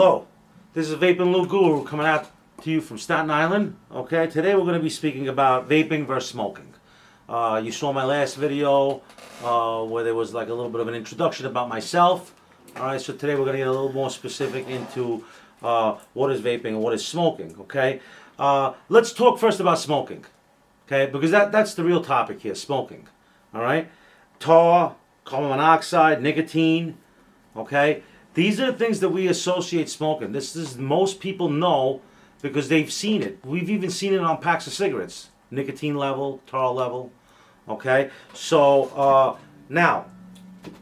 Hello, this is Vaping Lou Guru coming out to you from Staten Island. Okay, today we're going to be speaking about vaping versus smoking. You saw my last video where there was like a little bit of an introduction about myself. Alright, so today we're going to get a little more specific into what is vaping and what is smoking. Okay, let's talk first about smoking. Okay, because that's the real topic here, smoking. Alright, tar, carbon monoxide, nicotine. Okay, these are the things that we associate smoking. This is most people know because they've seen it. We've even seen it on packs of cigarettes. Nicotine level, tar level. Okay, so now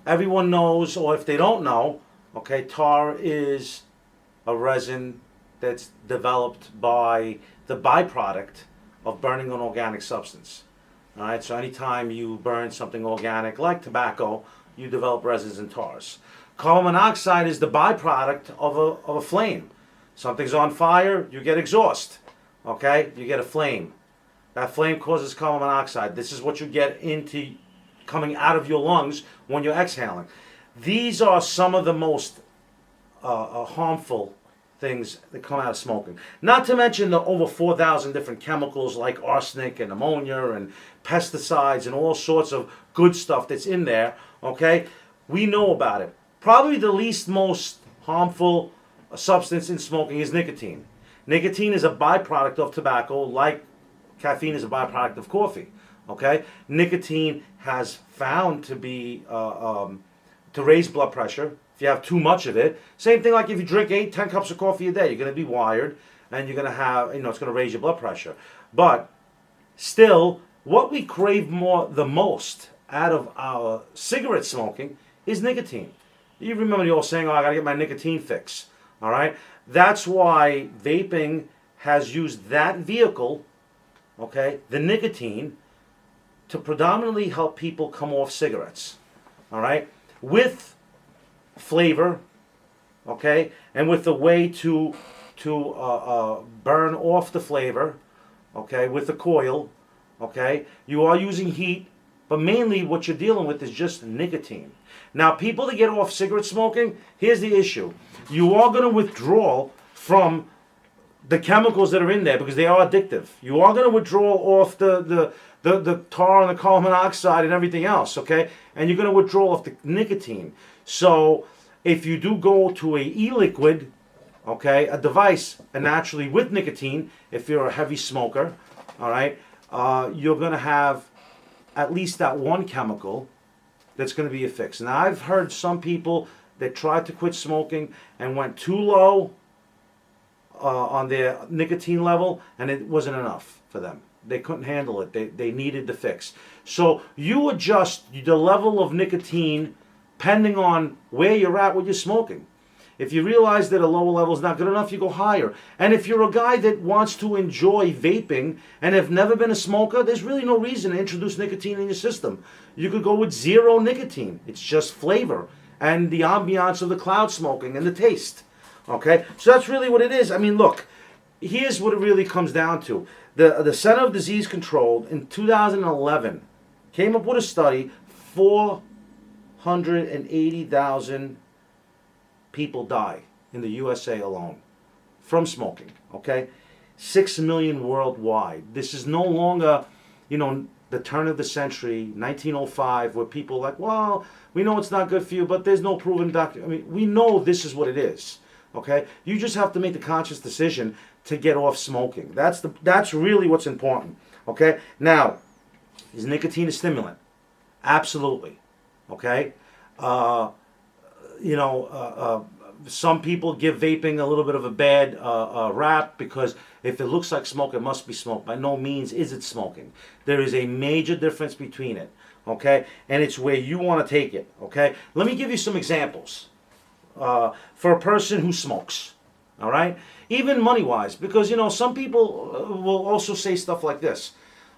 everyone knows, or if they don't know, okay, tar is a resin that's developed by the byproduct of burning an organic substance. All right, so anytime you burn something organic like tobacco, you develop resins and tars. Carbon monoxide is the byproduct of a flame. Something's on fire, you get exhaust. Okay, you get a flame. That flame causes carbon monoxide. This is what you get into coming out of your lungs when you're exhaling. These are some of the most harmful things that come out of smoking. Not to mention the over 4,000 different chemicals like arsenic and ammonia and pesticides and all sorts of good stuff that's in there. Okay, we know about it. Probably the least most harmful substance in smoking is nicotine. Nicotine is a byproduct of tobacco, like caffeine is a byproduct of coffee. Okay, nicotine has found to be to raise blood pressure if you have too much of it. Same thing like if you drink 8-10 cups of coffee a day, you're going to be wired and you're going to have, it's going to raise your blood pressure. But still, what we crave the most out of our cigarette smoking is nicotine. You remember the old saying, oh, I got to get my nicotine fix. All right? That's why vaping has used that vehicle, okay, the nicotine, to predominantly help people come off cigarettes. All right? With flavor, okay, and with the way to burn off the flavor, okay, with the coil, okay. You are using heat, but mainly what you're dealing with is just nicotine. Now, people that get off cigarette smoking, here's the issue. You are going to withdraw from the chemicals that are in there because they are addictive. You are going to withdraw off the tar and the carbon monoxide and everything else, okay? And you're going to withdraw off the nicotine. So if you do go to a e-liquid, okay, a device naturally with nicotine, if you're a heavy smoker, all right, you're going to have at least that one chemical that's going to be a fix. Now, I've heard some people that tried to quit smoking and went too low on their nicotine level, and it wasn't enough for them. They couldn't handle it. They needed the fix. So you adjust the level of nicotine depending on where you're at with your smoking. If you realize that a lower level is not good enough, you go higher. And if you're a guy that wants to enjoy vaping and have never been a smoker, there's really no reason to introduce nicotine in your system. You could go with zero nicotine. It's just flavor and the ambiance of the cloud smoking and the taste. Okay? So that's really what it is. I mean, look, here's what it really comes down to. The Center of Disease Control in 2011 came up with a study, 480,000 people die in the USA alone from smoking, okay? 6 million worldwide. This is no longer, the turn of the century, 1905, where people are like, well, we know it's not good for you, but there's no proven doctor. I mean, we know this is what it is, okay? You just have to make the conscious decision to get off smoking. That's really what's important, okay? Now, is nicotine a stimulant? Absolutely, okay? Some people give vaping a little bit of a bad rap because if it looks like smoke, it must be smoke. By no means is it smoking. There is a major difference between it, okay? And it's where you want to take it, okay? Let me give you some examples for a person who smokes, all right? Even money-wise, because, some people will also say stuff like this.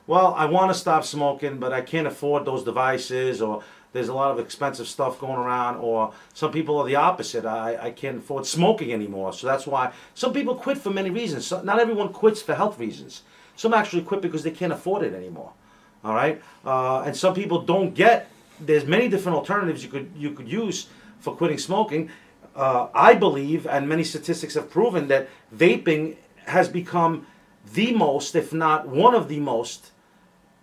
Well, I want to stop smoking, but I can't afford those devices, or there's a lot of expensive stuff going around, or some people are the opposite. I can't afford smoking anymore, so that's why. Some people quit for many reasons. So not everyone quits for health reasons. Some actually quit because they can't afford it anymore, all right? And some people don't get, there's many different alternatives you could use for quitting smoking. I believe, and many statistics have proven, that vaping has become the most, if not one of the most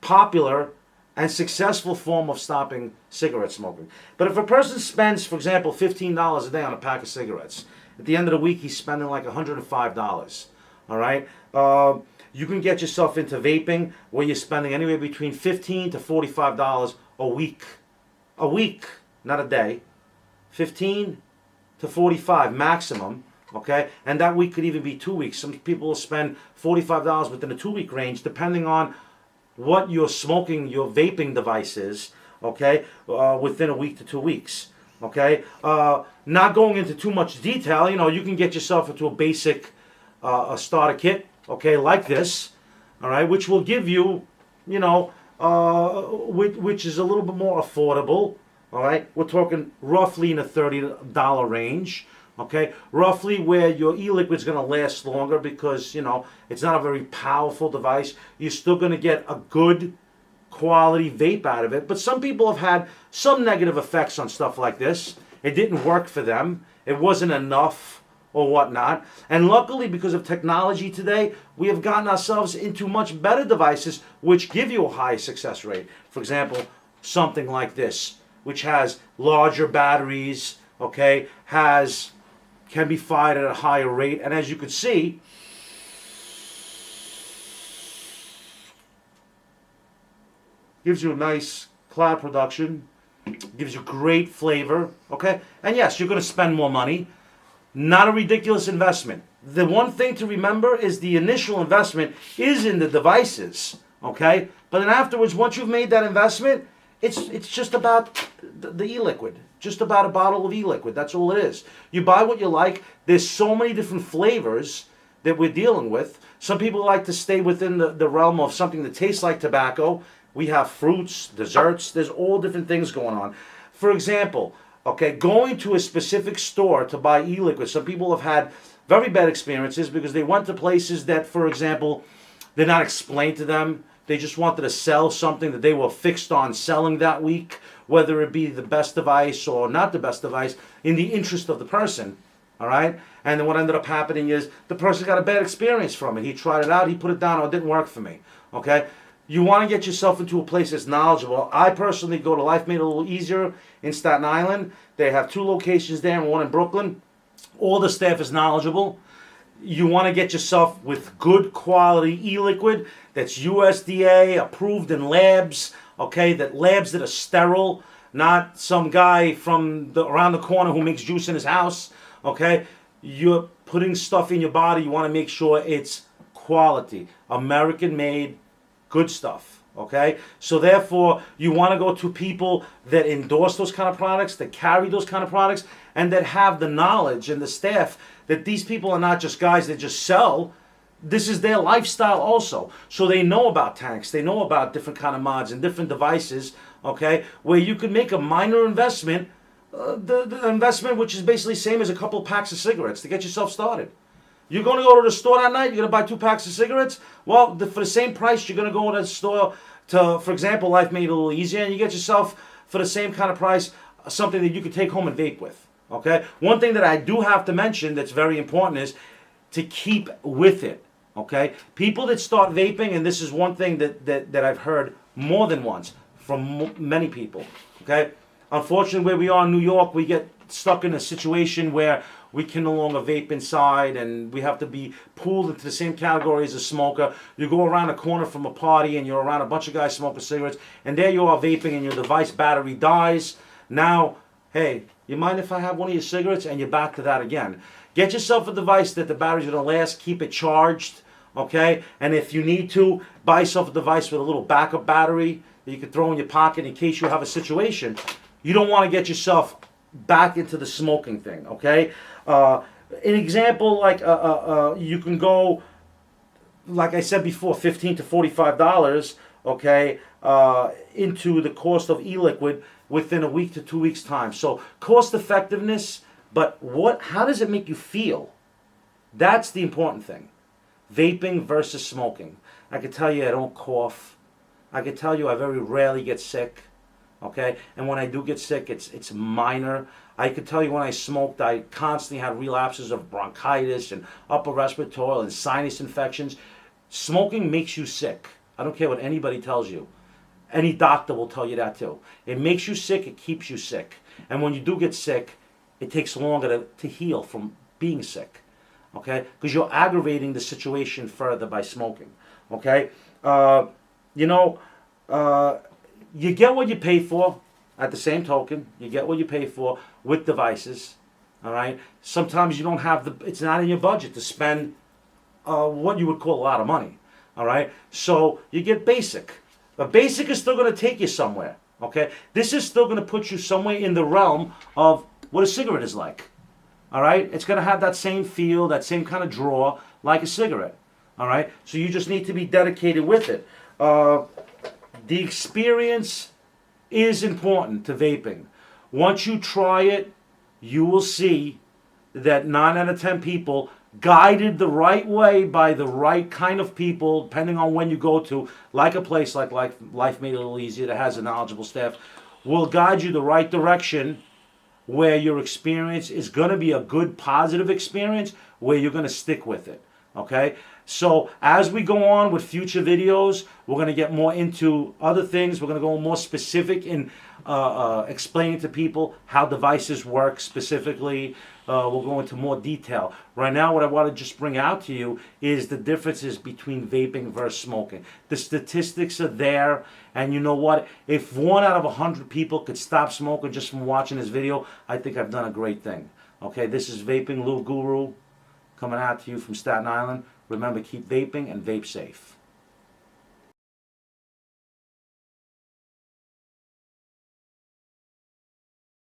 popular and successful form of stopping cigarette smoking. But if a person spends, for example, $15 a day on a pack of cigarettes, at the end of the week he's spending like $105. All right, you can get yourself into vaping where you're spending anywhere between $15 to $45 a week, not a day. 15 to 45 maximum. Okay, and that week could even be 2 weeks. Some people will spend $45 within a 2 week range, depending on what you're smoking, your vaping device is, okay, within a week to 2 weeks, okay. Not going into too much detail, you can get yourself into a basic a starter kit, okay, like this, all right, which will give you, which is a little bit more affordable, all right. We're talking roughly in a $30 range. Okay, roughly where your e-liquid is going to last longer because, it's not a very powerful device. You're still going to get a good quality vape out of it. But some people have had some negative effects on stuff like this. It didn't work for them. It wasn't enough or whatnot. And luckily, because of technology today, we have gotten ourselves into much better devices which give you a high success rate. For example, something like this, which has larger batteries, okay, can be fired at a higher rate, and as you can see, gives you a nice cloud production, gives you great flavor, okay? And yes, you're going to spend more money. Not a ridiculous investment. The one thing to remember is the initial investment is in the devices, okay? But then afterwards, once you've made that investment, it's just about the e-liquid. Just about a bottle of e-liquid. That's all it is. You buy what you like. There's so many different flavors that we're dealing with. Some people like to stay within the realm of something that tastes like tobacco. We have fruits, desserts. There's all different things going on. For example, okay, going to a specific store to buy e-liquid. Some people have had very bad experiences because they went to places that, for example, they're not explained to them. They just wanted to sell something that they were fixed on selling that week, whether it be the best device or not the best device, in the interest of the person, all right? And then what ended up happening is the person got a bad experience from it. He tried it out, he put it down, oh, it didn't work for me, okay? You want to get yourself into a place that's knowledgeable. I personally go to Life Made a Little Easier in Staten Island. They have 2 locations there and 1 in Brooklyn. All the staff is knowledgeable. You want to get yourself with good quality e-liquid that's USDA approved in labs, okay, labs that are sterile, not some guy from around the corner who makes juice in his house, okay. You're putting stuff in your body, you want to make sure it's quality, American made, good stuff, okay. So therefore, you want to go to people that endorse those kind of products, that carry those kind of products, and that have the knowledge and the staff that these people are not just guys that just sell. This is their lifestyle also. So they know about tanks. They know about different kind of mods and different devices, okay, where you could make a minor investment, the investment which is basically the same as a couple of packs of cigarettes to get yourself started. You're going to go to the store that night, you're going to buy 2 packs of cigarettes? Well, for the same price, you're going to go to the store to, for example, Life Made a Little Easier, and you get yourself, for the same kind of price, something that you can take home and vape with. Okay? One thing that I do have to mention that's very important is to keep with it. Okay? People that start vaping, and this is one thing that I've heard more than once from many people. Okay? Unfortunately, where we are in New York, we get stuck in a situation where we can no longer vape inside, and we have to be pulled into the same category as a smoker. You go around a corner from a party, and you're around a bunch of guys smoking cigarettes, and there you are vaping, and your device battery dies. Now, hey, you mind if I have one of your cigarettes? And you're back to that again. Get yourself a device that the battery's going to last. Keep it charged, okay? And if you need to, buy yourself a device with a little backup battery that you can throw in your pocket in case you have a situation. You don't want to get yourself back into the smoking thing, okay? An example, like you can go, like I said before, $15 to $45, okay, into the cost of e-liquid within a week to 2 weeks' time. So cost effectiveness, but how does it make you feel? That's the important thing. Vaping versus smoking. I can tell you I don't cough. I can tell you I very rarely get sick. Okay, and when I do get sick, it's minor. I could tell you when I smoked, I constantly had relapses of bronchitis and upper respiratory and sinus infections. Smoking makes you sick. I don't care what anybody tells you. Any doctor will tell you that too. It makes you sick, it keeps you sick. And when you do get sick, it takes longer to heal from being sick. Okay? Because you're aggravating the situation further by smoking. Okay? You know, you get what you pay for. At the same token, you get what you pay for with devices. All right? Sometimes you don't have it's not in your budget to spend what you would call a lot of money. All right? So you get basic. But basic is still going to take you somewhere. Okay? This is still going to put you somewhere in the realm of what a cigarette is like. All right? It's going to have that same feel, that same kind of draw like a cigarette. All right? So you just need to be dedicated with it. The experience is important to vaping. Once you try it, you will see that 9 out of 10 people, guided the right way by the right kind of people, depending on when you go to, like a place like Life Made a Little Easier that has a knowledgeable staff, will guide you the right direction where your experience is going to be a good, positive experience where you're going to stick with it. Okay? So as we go on with future videos, we're going to get more into other things. We're going to go more specific in explaining to people how devices work specifically. We'll go into more detail. Right now, what I want to just bring out to you is the differences between vaping versus smoking. The statistics are there, and you know what? If 1 out of 100 people could stop smoking just from watching this video, I think I've done a great thing. Okay, this is Vaping Lou Guru coming out to you from Staten Island. Remember, keep vaping and vape safe.